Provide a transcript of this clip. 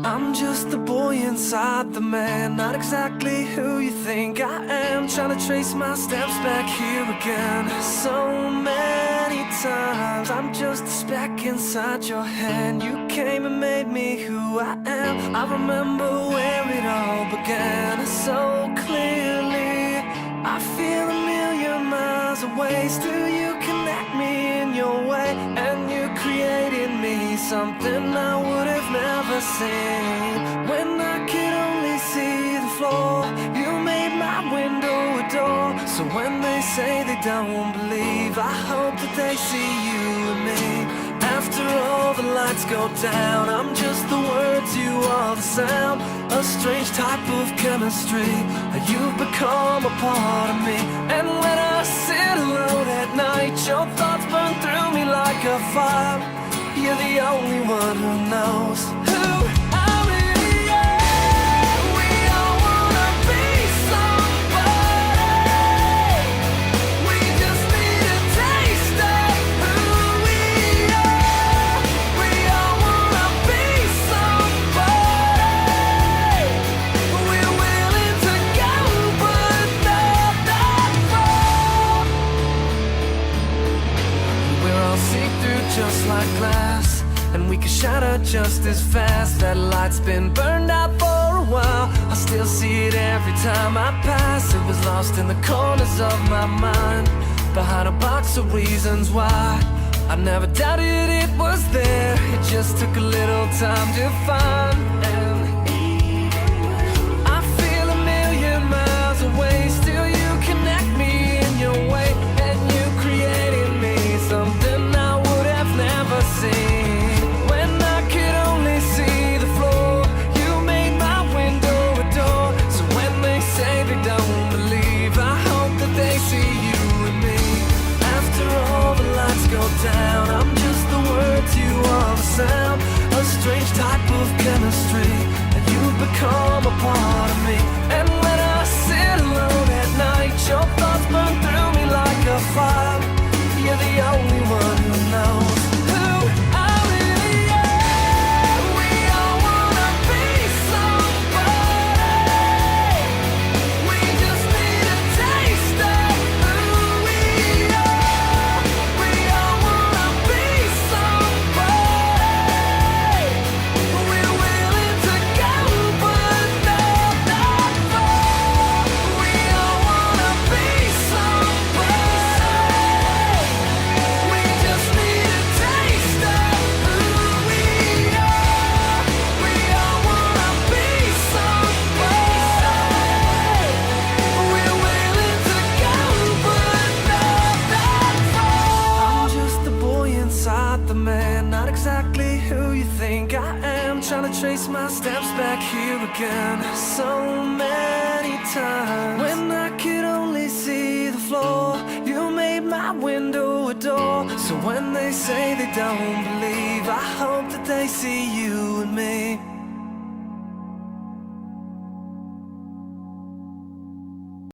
I'm just the boy inside the man, not exactly who you think I am. Trying to trace my steps back here again. So many times I'm just a speck inside your hand. You came and made me who I am. I remember where it all began so clearly. I feel a million miles away. Still you connect me in your way, and you created me something I would have never seen. When I could only see the floor, you made my window a door. So when they say they don't believe, I hope that they see you and me. After all the lights go down, I'm just the words, you are the sound. A strange type of chemistry, you've become a part of me. And when I sit alone at night, your thoughts burn through me like a fire. You're the only one who knows who I really am. We all wanna be somebody. We just need a taste of who we are. We all wanna be somebody. We're willing to go, but not that far. We're all see-through just like glass, and we can shatter just as fast. That light's been burned out for a while. I still see it every time I pass. It was lost in the corners of my mind, behind a box of reasons why. I never doubted it was there. It just took a little time to find. And I feel a million miles away. Still you connect me in your way, and you created me something I would have never seen. When I could only see the floor, you made my window a door. So when they say they don't believe, I hope that they see you and me. After all the lights go down, I'm just the words, you are the sound. A strange type of chemistry, and you've become a part of me. And when I sit alone at night, your thoughts burn through me like a fire. You're the only one who knows who I really am. We all wanna be somebody. We just need a taste of who we are. We all wanna be somebody. We're willing to go, but not that far. We all wanna be somebody. We just need a taste of who we are. We all wanna be somebody. We're willing to go, but not that far. I'm just the boy inside the man, not exactly who you think I am. Trying to trace my steps back here again so many times. When I could only see the floor, you made my window a door. So when they say they don't believe, I hope that they see you and me.